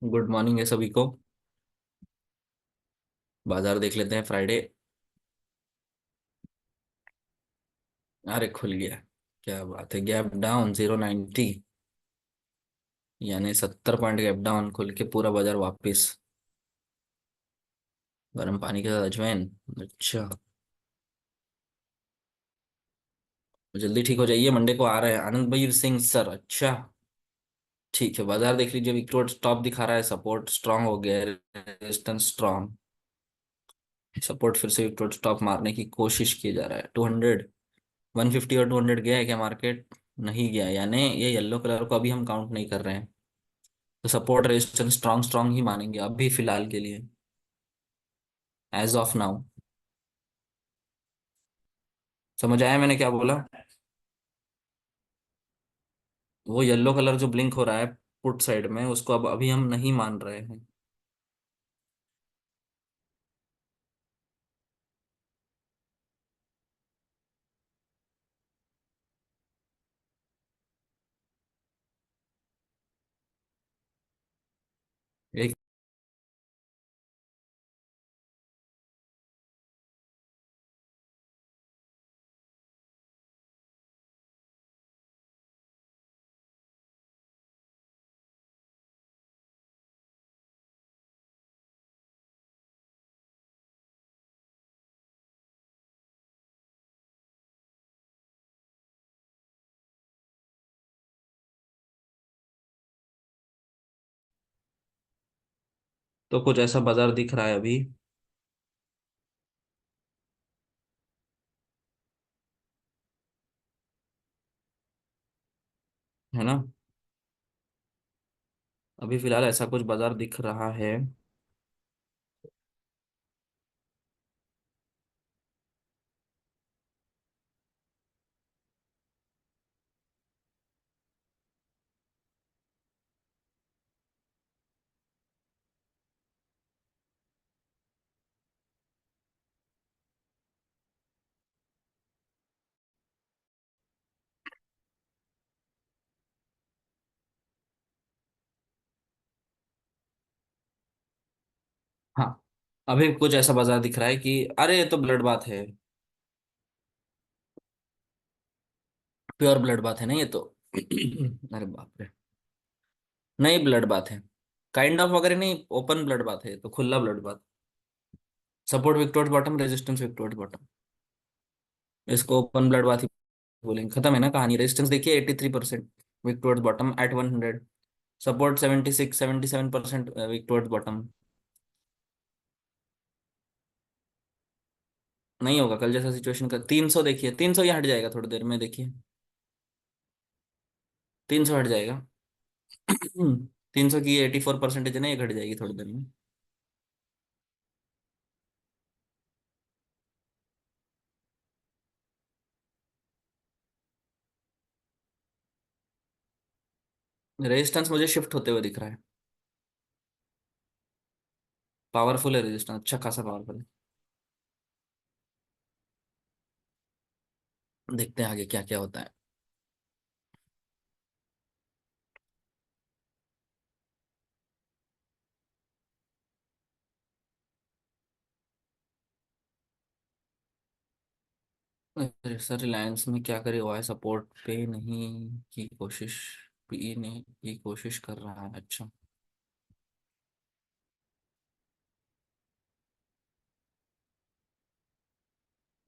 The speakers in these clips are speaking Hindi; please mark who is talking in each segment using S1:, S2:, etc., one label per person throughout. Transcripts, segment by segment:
S1: गुड मॉर्निंग है सभी को। बाजार देख लेते हैं फ्राइडे। अरे खुल गया। क्या बात है, गैप डाउन 090, यानी 70 पॉइंट गैप डाउन खुल के पूरा बाजार वापस। गर्म पानी के साथ अजवाइन। अच्छा, जल्दी ठीक हो जाइए, मंडे को आ रहे हैं आनंद बजीर सिंह सर। अच्छा, ठीक है, बाजार देख लीजिए। विक्टोर स्टॉप दिखा रहा है, सपोर्ट स्ट्रांग हो गया है, रेजिस्टेंस स्ट्रांग। सपोर्ट फिर से विक्टोर स्टॉप मारने की कोशिश की जा रहा है। 200, 150 और 200 गया है क्या मार्केट? नहीं गया, यानी ये येलो कलर को अभी हम काउंट नहीं कर रहे हैं। तो सपोर्ट रेजिस्टेंस स्ट्रांग स्ट्रांग ही मानेंगे अभी फिलहाल के लिए, एज ऑफ नाउ। समझ आया मैंने क्या बोला? वो येलो कलर जो ब्लिंक हो रहा है पुट साइड में, उसको अब अभी हम नहीं मान रहे हैं। एक तो कुछ ऐसा बाजार दिख रहा है अभी, है ना? अभी फिलहाल ऐसा कुछ बाजार दिख रहा है। हाँ, अभी कुछ ऐसा बाजार दिख रहा है कि अरे ये तो ब्लड बात है, प्योर ब्लड बात है ना ये तो। अरे बाप रे, नहीं ब्लड बात है, काइंड ऑफ वगैरह नहीं, ओपन ब्लड बात है, तो खुला ब्लड बात। सपोर्ट विक्टोर्स बॉटम, रेजिस्टेंस विक्टोर्स बॉटम, इसको ओपन ब्लड बात ही बोलेंगे। खत्म है ना कहानी। रेजिस्टेंस देखिए 83%, victors bottom at 100। Support 76 77% victors bottom. नहीं होगा कल जैसा सिचुएशन का। 300 देखिए, 300 ये हट जाएगा थोड़ी देर में, देखिए 300 हट जाएगा। 300 की 84% है ना, ये घट जाएगी थोड़ी देर में। रेजिस्टेंस मुझे शिफ्ट होते हुए दिख रहा है। पावरफुल है रेजिस्टेंस, अच्छा खासा पावरफुल है। देखते हैं आगे क्या क्या होता है। अरे सर, रिलायंस में क्या करे हुआ है, सपोर्ट पे नहीं की कोशिश, पी नहीं की कोशिश कर रहा है। अच्छा,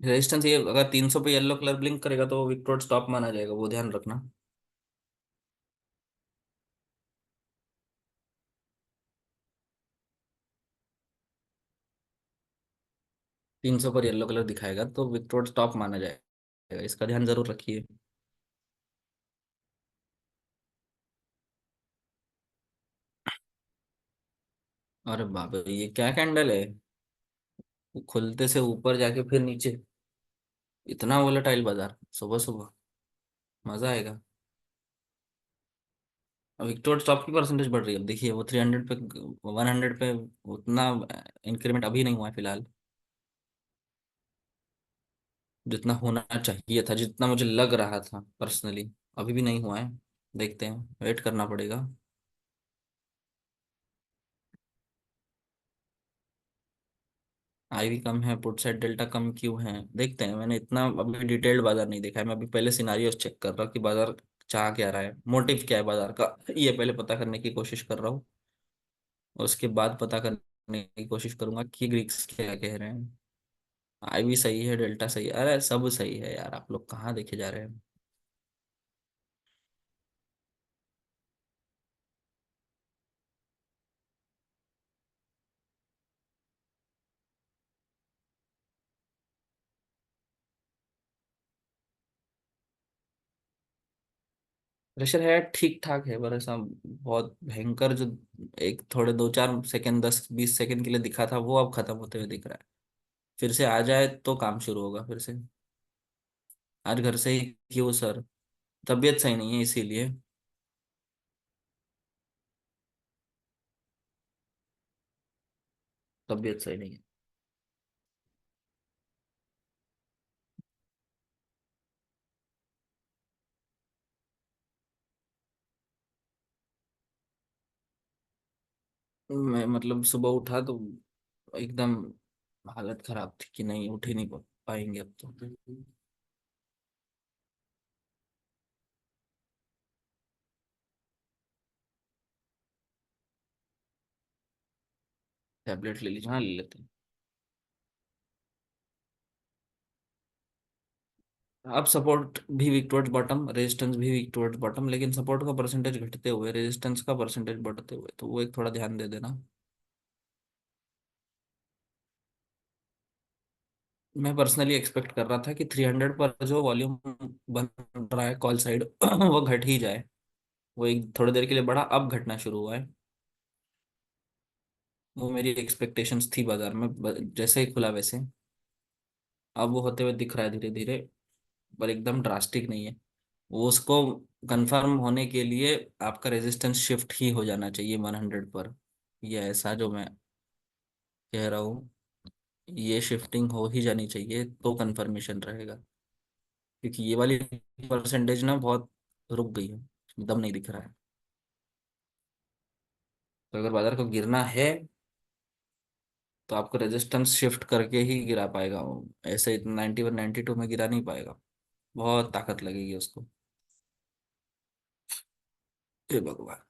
S1: रेजिस्टेंस ये अगर 300 पे येलो कलर ब्लिंक करेगा तो विक्टोर स्टॉप माना जाएगा, वो ध्यान रखना। 300 पर येलो कलर दिखाएगा तो विक्टोर स्टॉप माना जाएगा, इसका ध्यान जरूर रखिए। अरे बाप रे, ये क्या कैंडल है? खुलते से ऊपर जाके फिर नीचे, इतना वोलेटाइल बाजार सुबह सुबह, मजा आएगा। अब विक्टोर स्टॉप की परसेंटेज बढ़ रही है, अब देखिए वो 300 पे, 100 पे, उतना इंक्रीमेंट अभी नहीं हुआ है फिलहाल, जितना होना चाहिए था, जितना मुझे लग रहा था पर्सनली, अभी भी नहीं हुआ है। देखते हैं, वेट करना पड़ेगा। आई भी कम है, पुट साइड डेल्टा कम क्यों है, देखते हैं। मैंने इतना अभी डिटेल्ड बाजार नहीं देखा है, मैं अभी पहले सिनारियोस चेक कर रहा हूँ कि बाजार चाह क्या रहा है, मोटिव क्या है बाजार का, ये पहले पता करने की कोशिश कर रहा हूँ। और उसके बाद पता करने की कोशिश करूंगा कि ग्रीक्स क्या कह रहे हैं। आई भी सही है, डेल्टा सही है, अरे सब सही है यार, आप लोग कहाँ देखे जा रहे हैं। प्रेशर है, ठीक ठाक है, पर ऐसा बहुत भयंकर जो एक थोड़े 2-4 सेकंड, 10-20 सेकंड के लिए दिखा था, वो अब खत्म होते हुए दिख रहा है। फिर से आ जाए तो काम शुरू होगा फिर से। आज घर से ही क्यों सर? तबीयत सही नहीं है इसीलिए। तबीयत सही नहीं है। मैं मतलब सुबह उठा तो एकदम हालत खराब थी कि नहीं, उठ ही नहीं पाएंगे अब तो। टैबलेट ले लीजिए, हाँ ले लेते हैं। अब सपोर्ट भी वीक टुवर्ड्स बॉटम, रेजिस्टेंस भी वीक टुवर्ड्स बॉटम, लेकिन सपोर्ट का परसेंटेज घटते हुए, रेजिस्टेंस का परसेंटेज बढ़ते हुए, तो वो एक थोड़ा ध्यान दे देना। मैं पर्सनली एक्सपेक्ट कर रहा था कि 300 पर जो वॉल्यूम बन रहा है कॉल साइड वो घट ही जाए। वो एक थोड़ी देर के लिए बढ़ा, अब घटना शुरू हुआ है। वो मेरी एक्सपेक्टेशंस थी बाजार में, जैसे ही खुला वैसे। अब वो होते हुए दिख रहा है धीरे धीरे, पर एकदम ड्रास्टिक नहीं है। वो उसको कंफर्म होने के लिए आपका रेजिस्टेंस शिफ्ट ही हो जाना चाहिए 100 पर। ये ऐसा जो मैं कह रहा हूँ, ये शिफ्टिंग हो ही जानी चाहिए तो कंफर्मेशन रहेगा। क्योंकि ये वाली परसेंटेज ना बहुत रुक गई है, दम नहीं दिख रहा है। तो अगर बाजार को गिरना है तो आपको रेजिस्टेंस शिफ्ट करके ही गिरा पाएगा वो। ऐसे 91 92 में गिरा नहीं पाएगा, बहुत ताकत लगेगी उसको। हे भगवान।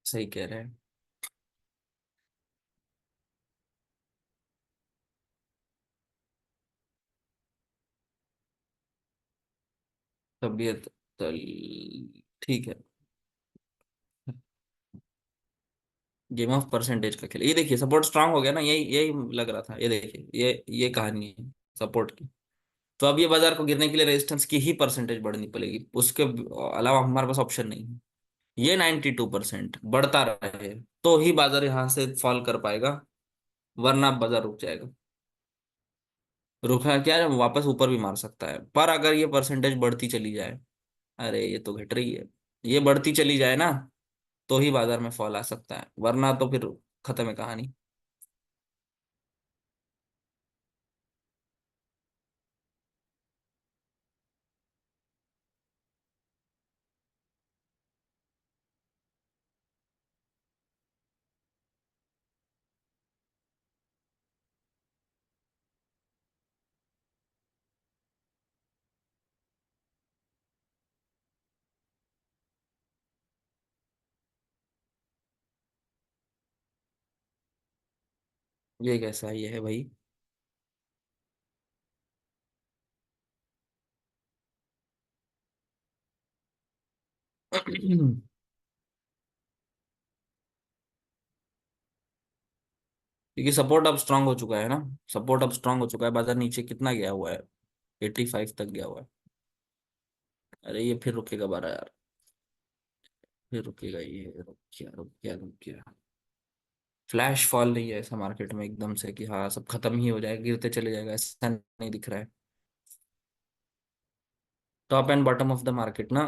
S1: सही कह रहे हैं। तबीयत ठीक है। गेम ऑफ परसेंटेज का खेल, ये देखिए सपोर्ट स्ट्रांग हो गया ना, यही यही लग रहा था, ये देखिए ये कहानी है सपोर्ट की। तो अब ये बाजार को गिरने के लिए रेजिस्टेंस की ही परसेंटेज बढ़नी पड़ेगी, उसके अलावा हमारे पास ऑप्शन नहीं है। ये 92% बढ़ता रहे तो ही बाजार यहाँ से फॉल कर पाएगा, वरना बाजार रुक जाएगा। रुका क्या है, वापस ऊपर भी मार सकता है, पर अगर ये परसेंटेज बढ़ती चली जाए, अरे ये तो घट रही है, ये बढ़ती चली जाए ना, तो ही बाजार में फॉल आ सकता है, वरना तो फिर खत्म है कहानी। ये कैसा ये है भाई? क्योंकि सपोर्ट अब स्ट्रांग हो चुका है ना, सपोर्ट अब स्ट्रांग हो चुका है, बाजार नीचे कितना गया हुआ है, 85 तक गया हुआ है। अरे ये फिर रुकेगा बारह यार, फिर रुकेगा, ये रुक गया रुक गया रुक गया। फ्लैश फॉल नहीं है ऐसा मार्केट में एकदम से कि हाँ सब खत्म ही हो जाएगा, गिरते चले जाएगा, ऐसा नहीं दिख रहा है। Top and bottom of the market ना।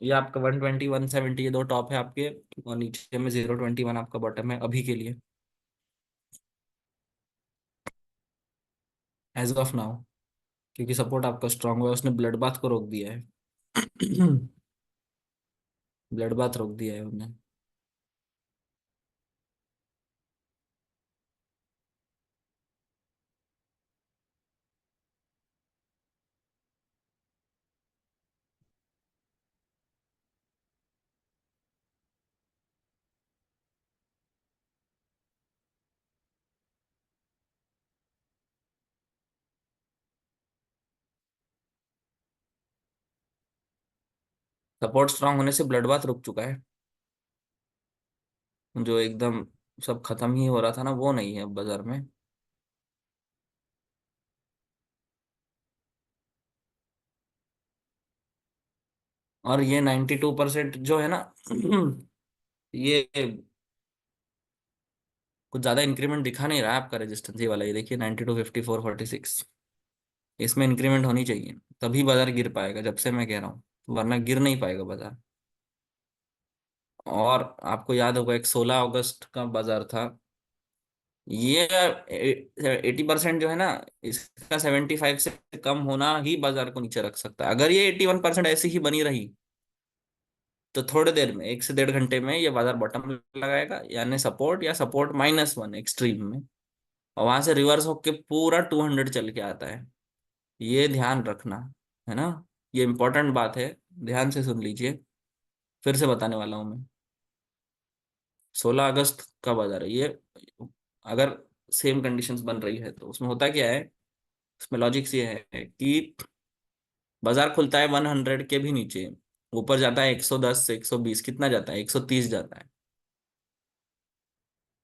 S1: ये आपका 120 170 ये दो टॉप है आपके, और नीचे में 021 आपका बॉटम है अभी के लिए, एज ऑफ नाउ। क्योंकि सपोर्ट आपका स्ट्रांग हुआ है, उसने ब्लड बाथ को रोक दिया है। ब्लड बाथ रोक दिया है उन्हें। सपोर्ट स्ट्रांग होने से ब्लड बाथ रुक चुका है। जो एकदम सब खत्म ही हो रहा था ना, वो नहीं है अब बाजार में। और ये 92% जो है ना, ये कुछ ज्यादा इंक्रीमेंट दिखा नहीं रहा है आपका रेजिस्टेंस, ये वाला ये देखिए 92 54 46। इसमें इंक्रीमेंट होनी चाहिए, तभी बाजार गिर पाएगा, जब से मैं कह रहा हूँ, वरना गिर नहीं पाएगा बाजार। और आपको याद होगा एक 16 अगस्त का बाजार था, ये 80% जो है ना, इसका 75 से कम होना ही बाजार को नीचे रख सकता है। अगर ये 81% ऐसी ही बनी रही, तो थोड़ी देर में 1 से 1.5 घंटे में ये बाजार बॉटम लगाएगा, यानी सपोर्ट या सपोर्ट -1 एक्सट्रीम में, और वहां से रिवर्स होके पूरा 200 चल के आता है। ये ध्यान रखना, है ना। ये इंपॉर्टेंट बात है, ध्यान से सुन लीजिए, फिर से बताने वाला हूं मैं। 16 अगस्त का बाजार है ये। अगर सेम कंडीशंस बन रही है तो उसमें होता क्या है, उसमें लॉजिक्स ये है कि बाजार खुलता है 100 के भी नीचे, ऊपर जाता है 110 से 120, कितना जाता है 130 जाता है।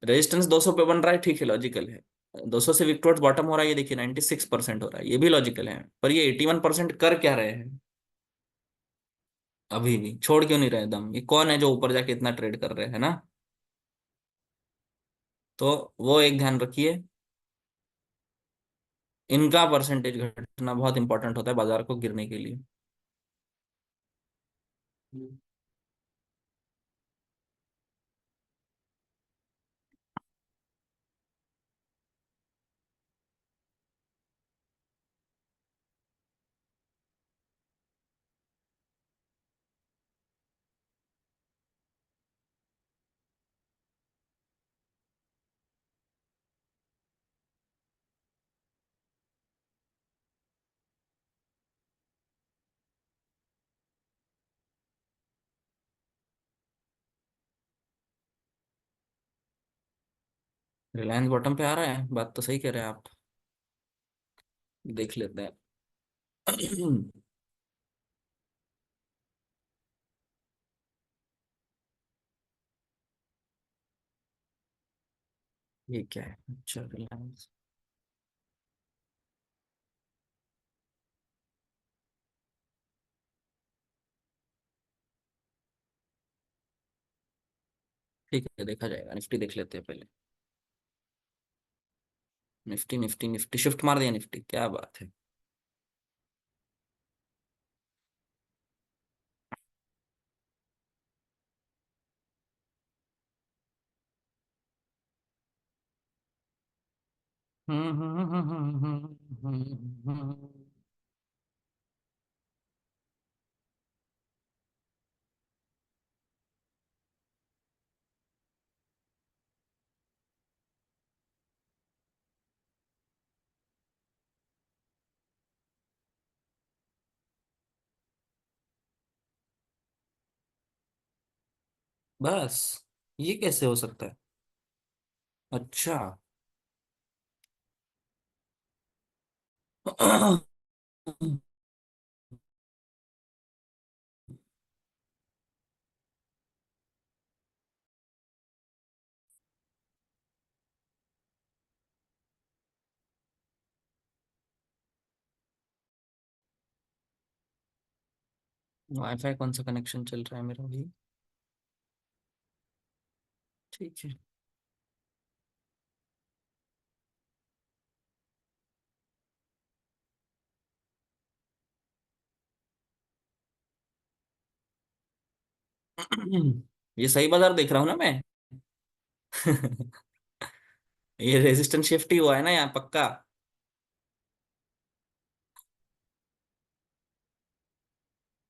S1: रेजिस्टेंस 200 पे बन रहा है, ठीक है, लॉजिकल है। 200 से विक टुवर्ड्स बॉटम हो रहा है, ये देखिए 96% हो रहा है, ये भी लॉजिकल है। पर ये 81% कर क्या रहे हैं, अभी भी छोड़ क्यों नहीं रहे दम? ये कौन है जो ऊपर जाके इतना ट्रेड कर रहे हैं ना? तो वो एक ध्यान रखिए, इनका परसेंटेज घटना बहुत इंपॉर्टेंट होता है बाजार को गिरने के लिए। रिलायंस बॉटम पे आ रहा है, बात तो सही कह रहे हैं आप। देख लेते हैं। ये क्या है, अच्छा रिलायंस। ठीक है, देखा जाएगा, निफ्टी देख लेते हैं पहले। निफ्टी निफ्टी निफ्टी शिफ्ट मार दिया, निफ्टी क्या बात है। बस, ये कैसे हो सकता है? अच्छा। वाईफाई कौन सा कनेक्शन चल रहा है मेरा भी? ठीक है। ये सही बाजार देख रहा हूँ ना मैं? ये रेजिस्टेंस शिफ्ट ही हुआ है ना यहाँ पक्का।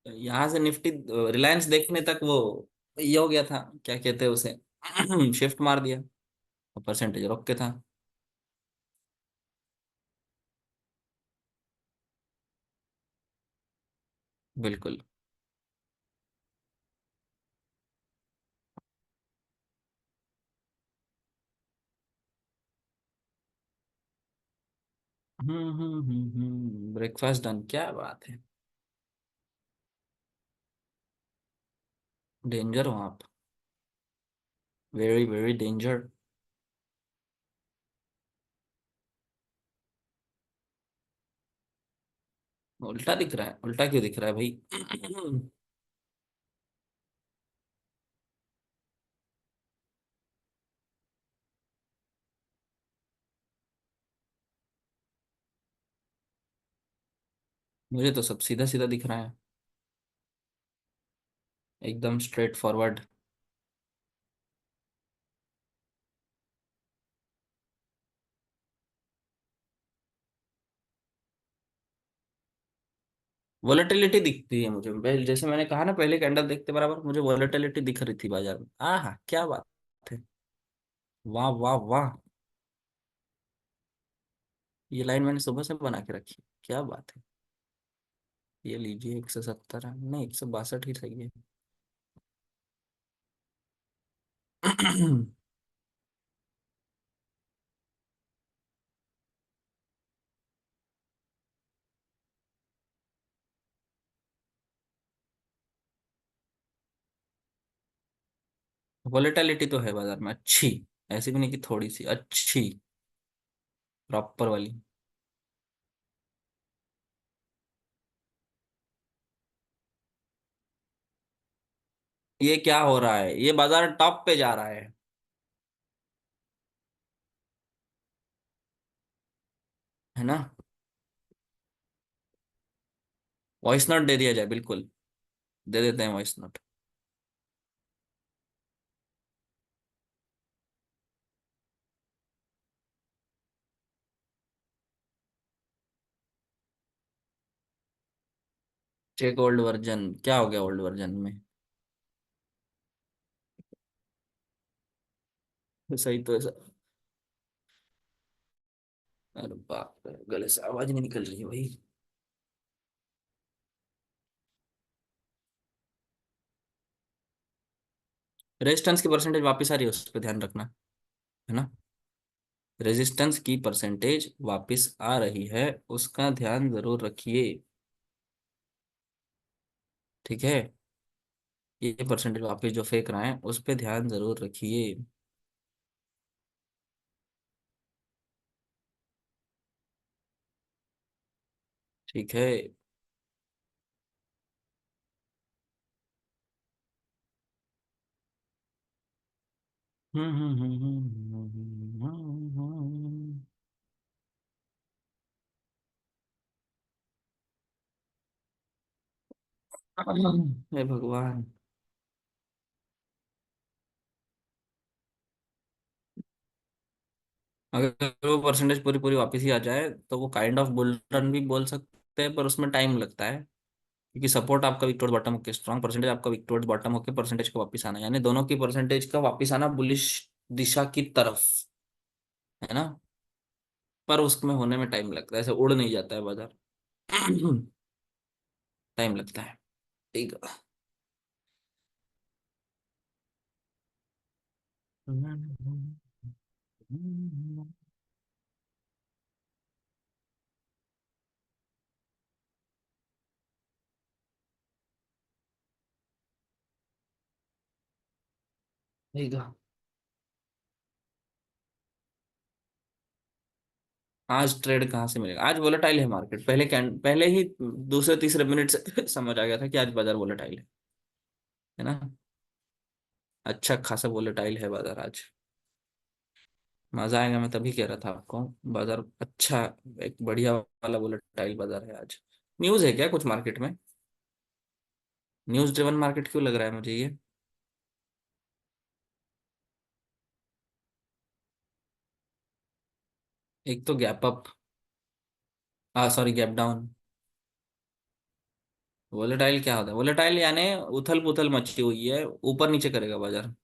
S1: यहाँ से निफ्टी रिलायंस देखने तक वो ये हो गया था, क्या कहते हैं उसे, शिफ्ट मार दिया, परसेंटेज रोक के था। बिल्कुल। ब्रेकफास्ट डन, क्या बात है। डेंजर हो आप, वेरी वेरी डेंजर। उल्टा दिख रहा है, उल्टा क्यों दिख रहा है भाई? मुझे तो सब सीधा सीधा दिख रहा है, एकदम स्ट्रेट फॉरवर्ड। वोलेटिलिटी दिखती है मुझे, जैसे मैंने कहा ना, पहले कैंडल देखते बराबर मुझे वोलेटिलिटी दिख रही थी बाजार में। आहा क्या बात है, वाह वाह वाह। ये लाइन मैंने सुबह से बना के रखी है, क्या बात है। ये लीजिए, 170 है, नहीं 162 ही सही है। वोलेटिलिटी तो है बाजार में अच्छी, ऐसी भी नहीं कि थोड़ी सी अच्छी, प्रॉपर वाली। ये क्या हो रहा है, ये बाजार टॉप पे जा रहा है ना? वॉइस नोट दे दिया जाए, बिल्कुल दे देते हैं voice note. Check old version, क्या हो गया ओल्ड वर्जन में? सही तो है। अरे बाप रे, गले से आवाज नहीं निकल रही है भाई। रेजिस्टेंस की परसेंटेज वापस आ रही है, उस पर ध्यान रखना, है ना? रेजिस्टेंस की परसेंटेज वापस आ रही है, उसका ध्यान जरूर रखिए। ठीक है, ये परसेंटेज वापस जो फेंक रहा है उस पर ध्यान जरूर रखिए। ठीक है। हे भगवान। अगर वो परसेंटेज पूरी पूरी वापस ही आ जाए तो वो काइंड ऑफ बुल रन भी बोल सकते हैं, पर उसमें टाइम लगता है, क्योंकि सपोर्ट आपका विक टुवर्ड्स बॉटम होकर स्ट्रॉन्ग, परसेंटेज आपका विक टुवर्ड्स बॉटम होकर परसेंटेज का वापस आना, यानी दोनों की परसेंटेज का वापस आना बुलिश दिशा की तरफ, है ना? पर उसमें होने में टाइम लगता है, ऐसे उड़ नहीं जाता है बाजार। टाइम लगता है। ठीक है। आज ट्रेड कहाँ से मिलेगा, आज वोलेटाइल है मार्केट, पहले ही दूसरे तीसरे मिनट से समझ आ गया था कि आज बाजार वोलेटाइल है ना? अच्छा खासा वोलेटाइल है बाजार आज। मजा आएगा, मैं तभी कह रहा था आपको, बाजार अच्छा, एक बढ़िया वाला वोलेटाइल बाजार है आज। न्यूज है क्या कुछ मार्केट में? न्यूज ड्रिवन मार्केट क्यों लग रहा है मुझे ये? एक तो गैप अप, हाँ सॉरी गैप डाउन। वोलेटाइल क्या होता है? वोलेटाइल यानी उथल पुथल मची हुई है, ऊपर नीचे करेगा बाजार।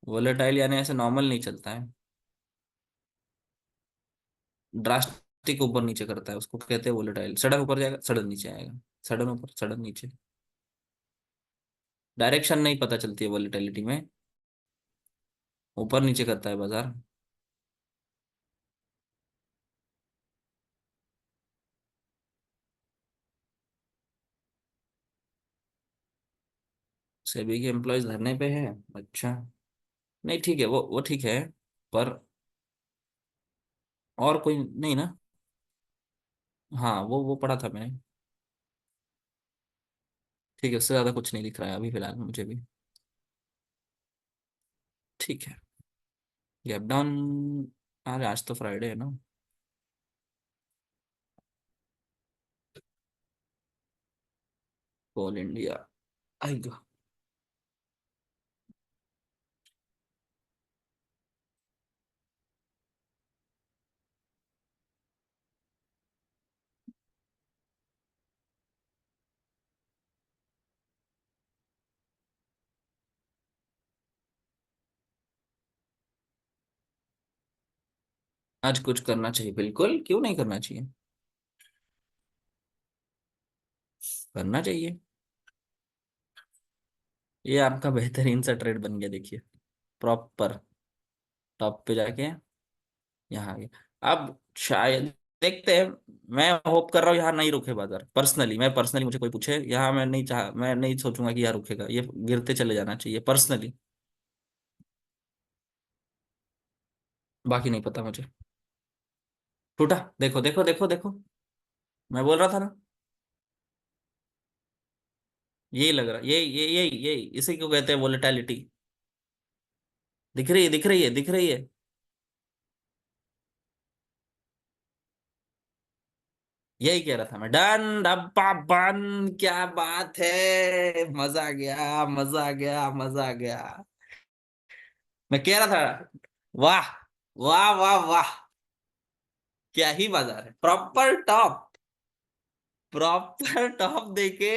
S1: वोलेटाइल यानी ऐसे नॉर्मल नहीं चलता है, ड्रास्टिक ऊपर नीचे करता है, उसको कहते हैं वोलेटाइल। सडन ऊपर जाएगा, सडन नीचे आएगा, सडन ऊपर सडन नीचे। डायरेक्शन नहीं पता चलती है वोलेटिलिटी में, ऊपर नीचे करता है बाजार। सेबी के एम्प्लॉयज धरने पे है? अच्छा। नहीं ठीक है, वो ठीक है, पर और कोई नहीं ना? हाँ वो पढ़ा था मैंने। ठीक है, उससे ज्यादा कुछ नहीं दिख रहा है अभी फिलहाल मुझे भी। ठीक है। Gap down. अरे आज तो फ्राइडे है ना। कोल इंडिया आएगा। आज कुछ करना चाहिए बिल्कुल, क्यों नहीं करना चाहिए? करना चाहिए। ये आपका बेहतरीन सा ट्रेड बन गया, देखिए। प्रॉपर टॉप पे जाके यहाँ आ गया। अब शायद देखते हैं। मैं होप कर रहा हूँ यहाँ नहीं रुके बाजार, पर्सनली, मैं पर्सनली, मुझे कोई पूछे यहाँ, मैं नहीं सोचूंगा कि यहाँ रुकेगा, ये गिरते चले जाना चाहिए पर्सनली। बाकी नहीं पता मुझे। टूटा, देखो देखो देखो देखो, मैं बोल रहा था ना। यही लग रहा, यही इसी को कहते हैं वोलेटिलिटी। दिख रही है, दिख रही है, दिख रही है। यही कह रहा था मैं, डन डब्बा बन। क्या बात है, मजा आ गया, मजा आ गया, मजा आ गया। मैं कह रहा था। वाह वाह वाह वाह। क्या ही बाजार है, प्रॉपर टॉप। प्रॉपर टॉप देके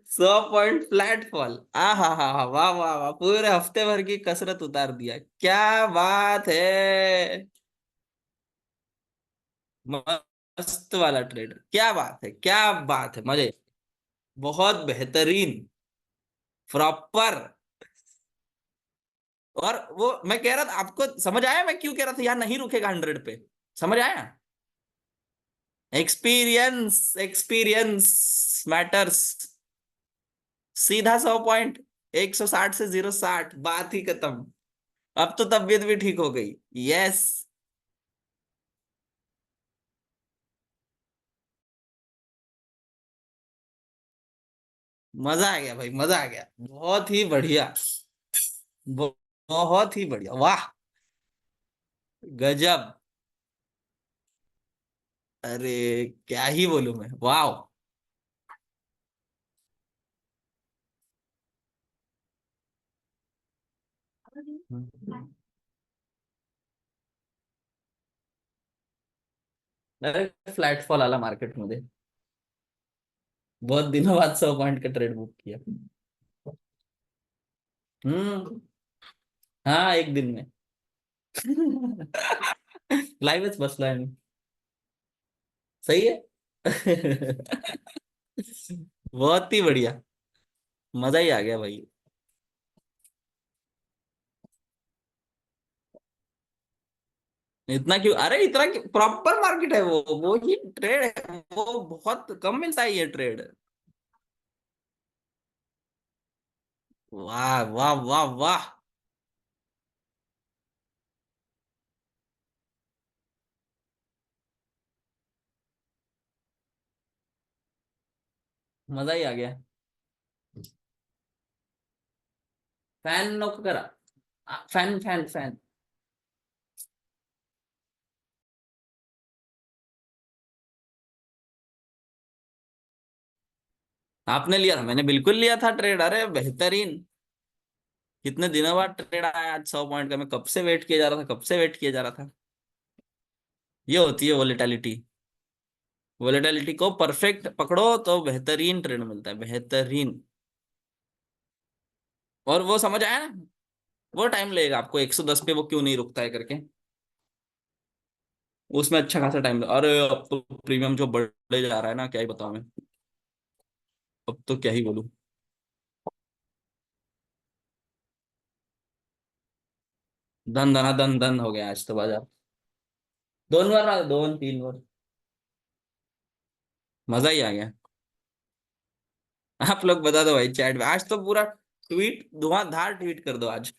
S1: 100 पॉइंट फ्लैट फॉल। आ हा, वाह वाह वाह, पूरे हफ्ते भर की कसरत उतार दिया, क्या बात है। मस्त वाला ट्रेड, क्या बात है, क्या बात है, मजे। बहुत बेहतरीन। प्रॉपर। और वो मैं कह रहा था, आपको समझ आया मैं क्यों कह रहा था यार नहीं रुकेगा 100 पे? समझ आया? Experience, experience matters. सीधा 100 पॉइंट, 160 से 060, बात ही खत्म। अब तो तबीयत भी ठीक हो गई। यस। मजा आ गया भाई, मजा आ गया, बहुत ही बढ़िया। बहुत ही बढ़िया, वाह। गजब। अरे क्या ही बोलूं मैं, वाह। अरे फ्लॅट फॉल आला मार्केट मध्ये, बहुत दिनों बाद 100 पॉइंट का ट्रेड बुक किया। हम्म। हाँ एक दिन में। लाईव्हच बसलोय मी। सही है। बहुत ही बढ़िया। मजा ही आ गया भाई। इतना क्यों, अरे इतना क्यों, प्रॉपर मार्केट है वो ही ट्रेड है, वो बहुत कम मिलता है ये ट्रेड। वाह वाह वाह वाह। मजा ही आ गया। फॅन नको करा। Fan fan fan. आपने लिया था, मैंने बिल्कुल लिया था ट्रेड, अरे बेहतरीन। कितने दिनों बाद ट्रेड आया आज 100 पॉइंट का, मैं कब से वेट किया जा रहा था, कब से वेट किया जा रहा था। ये होती है वोलेटिलिटी। वोलेटिलिटी को परफेक्ट पकड़ो तो बेहतरीन ट्रेड मिलता है, बेहतरीन। और वो समझ आया ना, वो टाइम लगेगा आपको 110 पे वो क्यों नहीं रुकता है करके। उसमें अच्छा खासा टाइम, अरे अब तो प्रीमियम जो बढ़े जा रहा है ना, क्या ही बताऊं मैं। अब तो क्या ही बोलूं। धन धना धन धन हो गया आज तो बाजार। दोन बार ना, दोन तीन बार। मजा ही आ गया। आप लोग बता दो भाई चैट में, आज तो पूरा ट्वीट धुआंधार ट्वीट कर दो आज।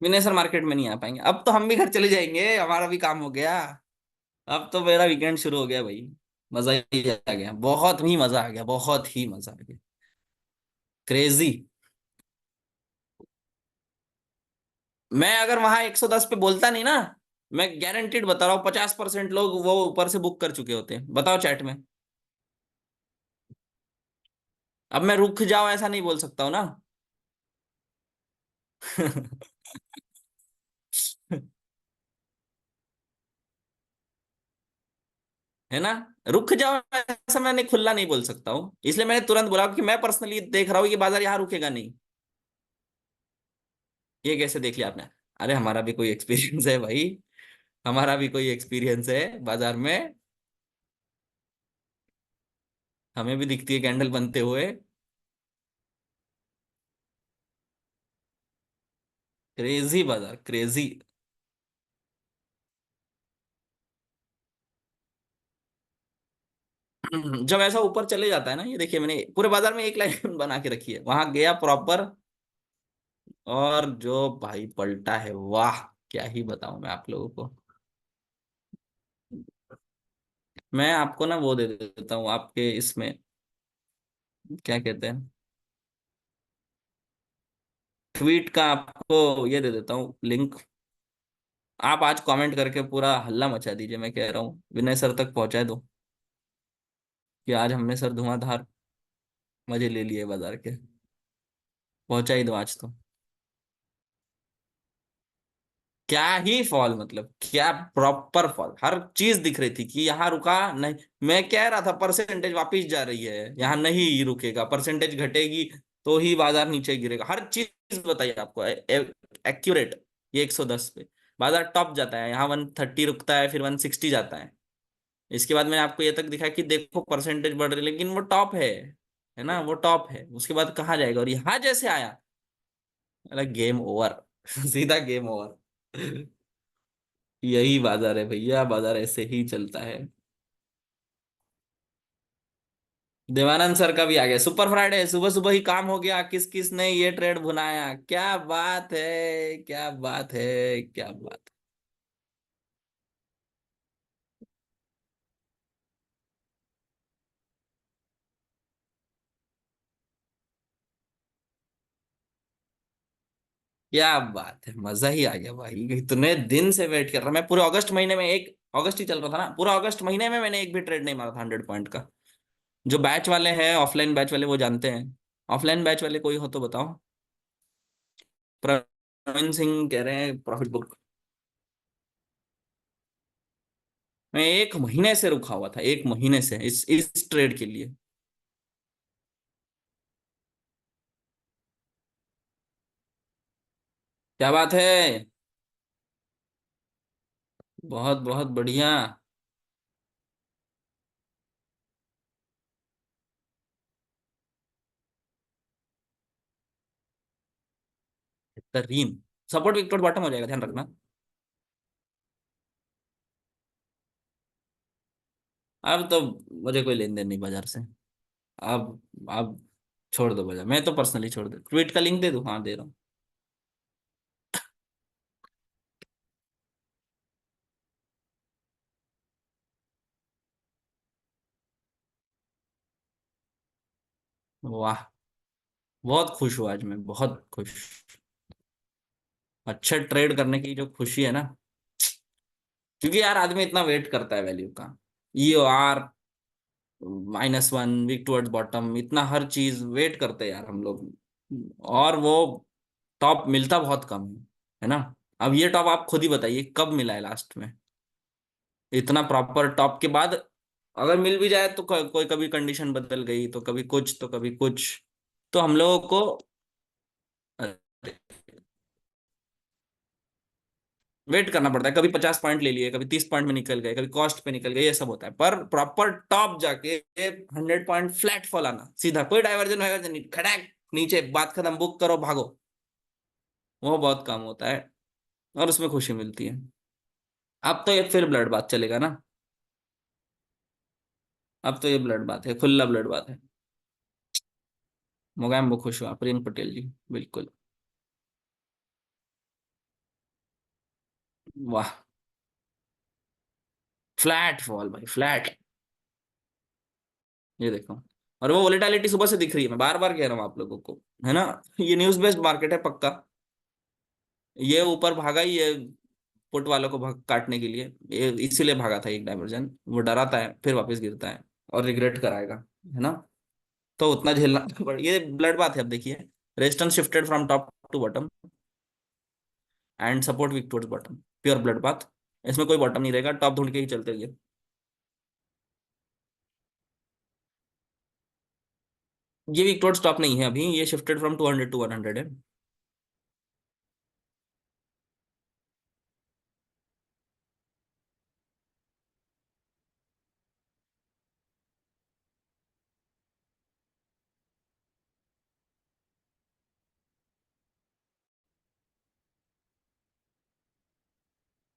S1: विनय सर मार्केट में नहीं आ पाएंगे, अब तो हम भी घर चले जाएंगे, हमारा भी काम हो गया। अब तो मेरा वीकेंड शुरू हो गया भाई। मजा ही आ गया, बहुत ही मजा आ गया, बहुत ही मजा आ गया। क्रेजी। मैं अगर वहां 110 पे बोलता नहीं ना, मैं गारंटीड बता रहा हूँ 50% लोग वो ऊपर से बुक कर चुके होते हैं, बताओ चैट में। अब मैं रुक जाओ ऐसा नहीं बोल सकता हूँ ना। है ना। रुक जाओ ऐसा मैंने खुला नहीं बोल सकता हूँ, इसलिए मैंने तुरंत बोला कि मैं पर्सनली देख रहा हूँ कि बाजार यहाँ रुकेगा नहीं। ये कैसे देख लिया आपने? अरे हमारा भी कोई एक्सपीरियंस है भाई, हमारा भी कोई एक्सपीरियंस है बाजार में। हमें भी दिखती है कैंडल बनते हुए। क्रेजी बाजार, क्रेजी। जब ऐसा ऊपर चले जाता है ना, ये देखिए मैंने पूरे बाजार में एक लाइन बना के रखी है, वहां गया प्रॉपर। और जो भाई पलटा है, वाह। क्या ही बताऊं मैं आप लोगों को। मैं आपको ना वो दे देता हूँ आपके इसमें, क्या कहते हैं, ट्वीट का आपको ये दे देता हूँ लिंक। आप आज कमेंट करके पूरा हल्ला मचा दीजिए, मैं कह रहा हूँ विनय सर तक पहुंचा दो कि आज हमने सर धुआंधार मजे ले लिए बाजार के। पहुंचा ही दो आज तो। क्या ही फॉल, मतलब क्या प्रॉपर फॉल, हर चीज दिख रही थी कि यहाँ रुका नहीं। मैं कह रहा था परसेंटेज वापिस जा रही है, यहाँ नहीं रुकेगा, परसेंटेज घटेगी तो ही बाजार नीचे गिरेगा, हर चीज बताइए आपको एक्यूरेट। ये 110 पे बाजार टॉप जाता है, यहाँ 130 रुकता है, फिर 160 जाता है। इसके बाद मैंने आपको ये तक दिखाया कि देखो परसेंटेज बढ़ रही है, लेकिन वो टॉप है ना, वो टॉप है, उसके बाद कहाँ जाएगा, और यहाँ जैसे आया, अरे गेम ओवर। सीधा गेम ओवर। यही बाजार है भैया, बाजार ऐसे ही चलता है। देवानंद सर का भी आ गया सुपर फ्राइडे, सुबह सुबह ही काम हो गया, किस किस ने ये ट्रेड भुनाया, क्या बात है, क्या बात है, क्या बात। क्या बात है, मजा ही आ गया भाई, इतने दिन से वेट कर रहा मैं पूरे अगस्त महीने में। एक अगस्त ही चल रहा था ना, पूरा अगस्त महीने में मैंने एक भी ट्रेड नहीं मारा था 100 पॉइंट का। जो बैच वाले हैं, ऑफलाइन बैच वाले, वो जानते हैं। ऑफलाइन बैच वाले कोई हो तो बताओ। प्रवीण सिंह कह रहे हैं प्रॉफिट बुक। मैं एक महीने से रुका हुआ था, एक महीने से इस ट्रेड के लिए। क्या बात है। बहुत बहुत बढ़िया। बेहतरीन। सपोर्ट विकेट बॉटम हो जाएगा, ध्यान रखना। अब तो मुझे कोई लेन देन नहीं बाजार से। अब छोड़ दो बाजार, मैं तो पर्सनली छोड़ दे, ट्वीट का लिंक दे दूं? हाँ, दे रहा हूँ। वाह, बहुत खुश हुआ आज मैं, बहुत खुश। अच्छा ट्रेड करने की जो खुशी है ना, क्योंकि यार आदमी इतना वेट करता है वैल्यू का। EOR -1, वीक टुवर्ड्स बॉटम, इतना हर चीज वेट करते हैं यार हम लोग। और वो टॉप मिलता बहुत कम है ना। अब ये टॉप आप खुद ही बताइए कब मिला है लास्ट में। इतना प्रॉपर टॉप के बाद अगर मिल भी जाए तो कोई कभी कंडीशन बदल गई तो कभी कुछ तो कभी कुछ। तो हम लोगों को वेट करना पड़ता है। कभी 50 पॉइंट ले लिए, कभी 30 पॉइंट में निकल गए, कभी कॉस्ट पे निकल गए, ये सब होता है। पर प्रॉपर टॉप जाके 100 पॉइंट फ्लैट फॉल आना, सीधा कोई डाइवर्जन वाइवर्जन नहीं, खड़ाक नीचे, बात खत्म, बुक करो भागो। वो बहुत काम होता है और उसमें खुशी मिलती है। अब तो ये फिर ब्लड बात चलेगा ना। अब तो ये ब्लड बात है, खुला ब्लड बात है। मोगैम्बो खुश हुआ, प्रियंक पटेल जी। बिल्कुल। वाह, फ्लैट फॉल भाई, फ्लैट। ये देखो। और वो वोलेटिलिटी सुबह से दिख रही है, मैं बार बार कह रहा हूँ आप लोगों को, है ना। ये न्यूज बेस्ड मार्केट है पक्का। ये ऊपर भागा ही ये पुट वालों को भाग काटने के लिए। ये इसीलिए भागा था एक डाइवर्जन, वो डराता है फिर वापस गिरता है और रिग्रेट कराएगा, है ना। तो उतना झेलना ये ब्लड बात है। अब देखिए, resistance shifted from top to bottom and support weak towards bottom, pure blood बात। इसमें कोई बॉटम नहीं रहेगा, टॉप ढूंढ के ही चलते रहिए। ये वीक टुवर्ड्स टॉप नहीं है अभी, ये शिफ्टेड फ्रॉम 200 टू 100 है।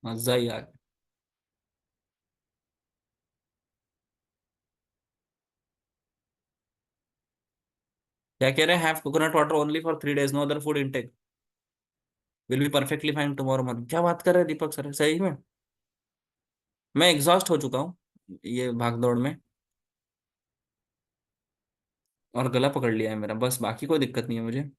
S1: मजा ही आ गया। क्या कह रहे हैं? Have coconut water only for 3 days, no other food intake, will be perfectly fine tomorrow morning. क्या बात कर रहे हैं दीपक सर, सही में? मैं एग्जॉस्ट हो चुका हूँ ये भाग दौड़ में, और गला पकड़ लिया है मेरा, बस बाकी कोई दिक्कत नहीं है मुझे।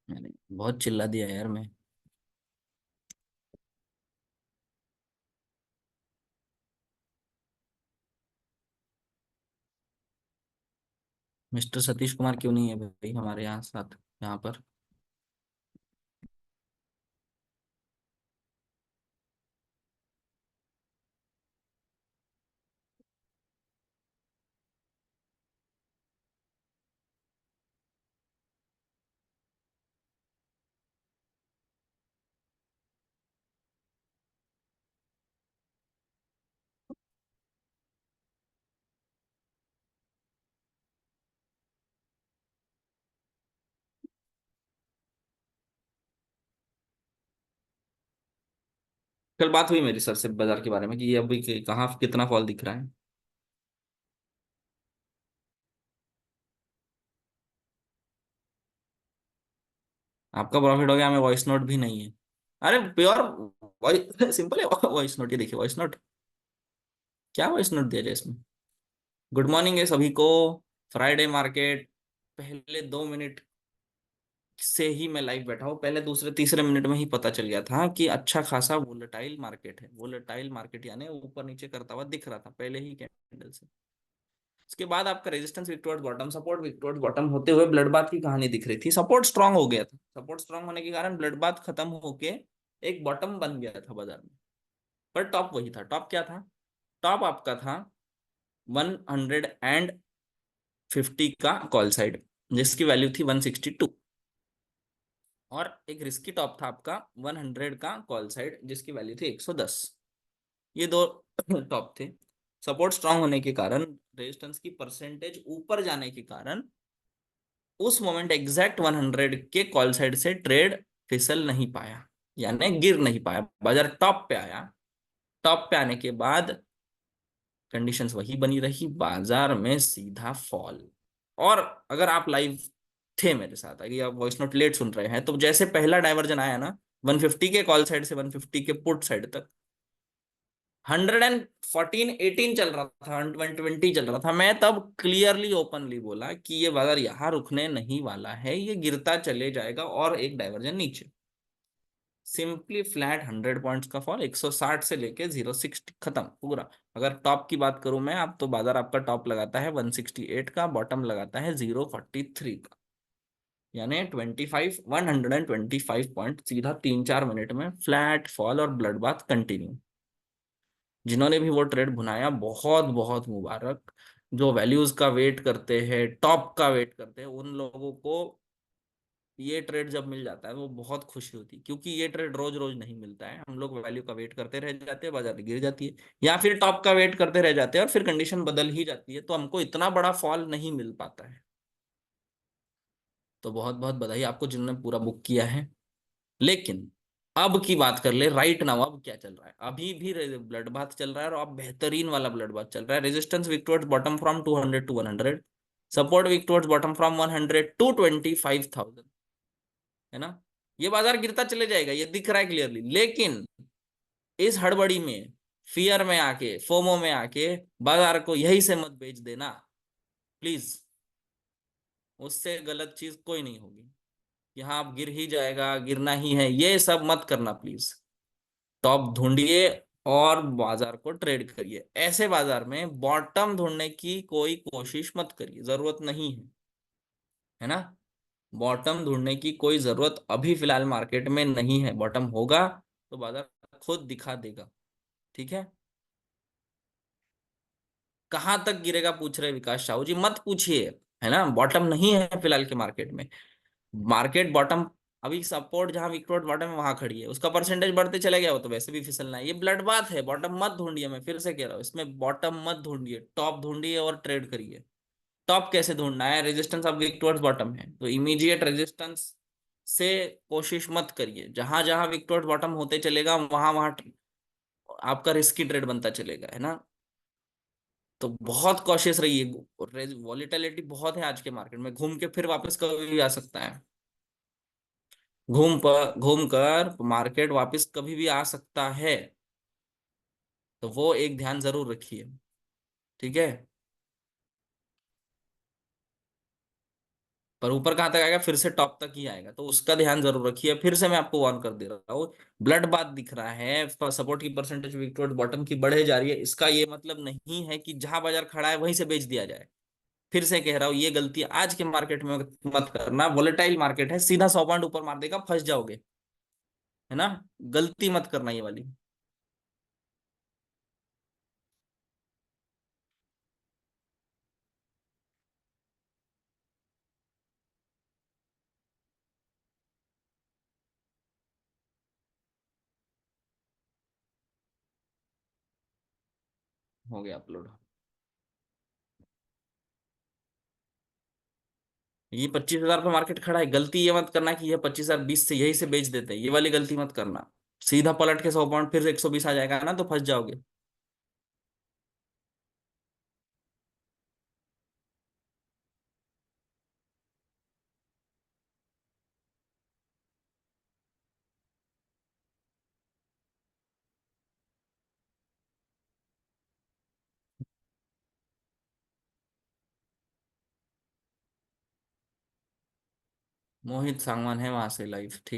S1: मैंने बहुत चिल्ला दिया यार मैं। मिस्टर सतीश कुमार क्यों नहीं है भाई हमारे यहाँ साथ, यहाँ पर? कल बात हुई मेरी सर से बाजार के बारे में कि ये अभी कहाँ कितना फॉल दिख रहा है। आपका प्रॉफिट हो गया, हमें वॉइस नोट भी नहीं है। अरे प्योर वॉइस सिंपल है। वॉइस नोट, ये देखिए वॉइस नोट। क्या वॉइस नोट दिया जाए इसमें? गुड मॉर्निंग है सभी को। फ्राइडे मार्केट, पहले 2 मिनट से ही मैं लाइव बैठा हूँ। पहले दूसरे तीसरे मिनट में ही पता चल गया था कि अच्छा खासा वोलेटाइल मार्केट है। वोलेटाइल मार्केट यानी ऊपर नीचे करता हुआ दिख रहा था पहले ही कैंडल से। उसके बाद आपका resistance weak towards bottom, support weak towards bottom होते हुए ब्लड बाथ की कहानी दिख रही थी। सपोर्ट स्ट्रांग हो गया था, सपोर्ट स्ट्रांग होने के कारण ब्लड बाथ खत्म होके एक बॉटम बन गया था बाजार में। पर टॉप वही था। टॉप क्या था? टॉप आपका था 150 का कॉल साइड, जिसकी वैल्यू थी 162। और एक रिस्की टॉप था आपका 100 का कॉल साइड, जिसकी वैल्यू थी 110। ये दो टॉप थे। सपोर्ट स्ट्रांग होने के कारण, रेजिस्टेंस की परसेंटेज ऊपर जाने के कारण, उस मोमेंट एग्जैक्ट 100 के कॉल साइड से ट्रेड फिसल नहीं पाया, यानी गिर नहीं पाया। बाजार टॉप पे आया। टॉप पे आने के बाद कंडीशंस वही बनी रही, बाजार में सीधा फॉल। और अगर आप लाइव थे मेरे साथ, अगर आप वॉइस नोट लेट सुन रहे हैं, तो जैसे पहला डाइवर्जन आया ना, 150 के कॉल साइड से 150 के पुट साइड तक, 114 18 चल रहा था, 120 चल रहा था। मैं तब क्लियरली ओपनली बोला कि ये बाजार यहाँ रुकने नहीं वाला है, ये गिरता चले जाएगा और एक डाइवर्जन नीचे। सिंपली फ्लैट 100 पॉइंट्स का फॉल, 160 से लेके 060 खत्म पूरा। अगर टॉप की बात करूं मैं, आप तो बाजार आपका टॉप लगाता है 168 का, बॉटम लगाता है 043 का। यानी 125 पॉइंट सीधा 3 4 मिनट में फ्लैट फॉल और ब्लड बाथ कंटिन्यू। जिन्होंने भी वो ट्रेड भुनाया, बहुत बहुत मुबारक। जो वैल्यूज का वेट करते हैं, टॉप का वेट करते हैं, उन लोगों को ये ट्रेड जब मिल जाता है वो बहुत खुशी होती है, क्योंकि ये ट्रेड रोज रोज नहीं मिलता है। हम लोग वैल्यू का वेट करते रह जाते हैं, बाजार गिर जाती है, या फिर टॉप का वेट करते रह जाते हैं और फिर कंडीशन बदल ही जाती है, तो हमको इतना बड़ा फॉल नहीं मिल पाता है। तो बहुत बहुत बधाई आपको जिन्होंने पूरा बुक किया है। लेकिन अब की बात कर ले, राइट नाउ अब क्या चल रहा है? अभी भी ब्लड बाथ चल रहा है, और अब बेहतरीन वाला ब्लड बाथ चल रहा है। Resistance weak towards bottom from 200 to 100, support weak towards bottom from 100 to 25,000। है ना? ये बाजार गिरता चले जाएगा, ये दिख रहा है क्लियरली। लेकिन इस हड़बड़ी में, फियर में आके, फोमो में आके बाजार को यही से मत बेच देना प्लीज। उससे गलत चीज कोई नहीं होगी कि हाँ अब गिर ही जाएगा, गिरना ही है, ये सब मत करना प्लीज। टॉप ढूंढिए और बाजार को ट्रेड करिए। ऐसे बाजार में बॉटम ढूंढने की कोई कोशिश मत करिए, जरूरत नहीं है। है ना? बॉटम ढूंढने की कोई जरूरत अभी फिलहाल मार्केट में नहीं है। बॉटम होगा तो बाजार खुद दिखा देगा। ठीक है? कहां तक गिरेगा पूछ रहे विकास साहू जी? मत पूछिए। है ना? बॉटम नहीं है फिलहाल के मार्केट में। मार्केट बॉटम, अभी सपोर्ट जहां विक्टोर बॉटम है वहां खड़ी है, उसका परसेंटेज बढ़ते चले गया, वो तो वैसे भी फिसलना है। ये ब्लड बात है, बॉटम मत ढूंढिए। मैं फिर से कह रहा हूँ, इसमें बॉटम मत ढूंढिए, टॉप ढूंढिए और ट्रेड करिए। टॉप कैसे ढूंढना है? रेजिस्टेंस अब विक टुवर्ड्स बॉटम है, तो इमीडिएट रेजिस्टेंस से कोशिश मत करिए। जहां जहां विक टुवर्ड्स बॉटम होते चलेगा, वहां वहां आपका रिस्की ट्रेड बनता चलेगा। है ना? तो बहुत कॉशियस रहिए। वॉलिटिलिटी बहुत है आज के मार्केट में, घूम के फिर वापस कभी भी आ सकता है। घूम कर मार्केट वापस कभी भी आ सकता है। तो वो एक ध्यान जरूर रखिए। ठीक है? पर ऊपर कहाँ तक आएगा? फिर से टॉप तक ही आएगा, तो उसका ध्यान जरूर रखिए। फिर से मैं आपको वार्न कर दे रहा हूँ, ब्लड बात दिख रहा है, सपोर्ट की परसेंटेज विक्टोर बॉटम की बढ़े जा रही है, इसका ये मतलब नहीं है कि जहां बाजार खड़ा है वहीं से बेच दिया जाए। फिर से कह रहा हूँ, ये गलती आज के मार्केट में मत करना। वोलेटाइल मार्केट है, सीधा 100 पॉइंट ऊपर मार देगा, फंस जाओगे। है ना? गलती मत करना ये वाली। हो गया अपलोड। ये 25,000 पे मार्केट खड़ा है, गलती ये मत करना कि ये 25,000 20 से यही से बेच देते हैं, ये वाली गलती मत करना। सीधा पलट के 100 पॉइंट फिर 120 आ जाएगा ना, तो फंस जाओगे। मोहित सांगवान है वहां से लाइव, ठीक।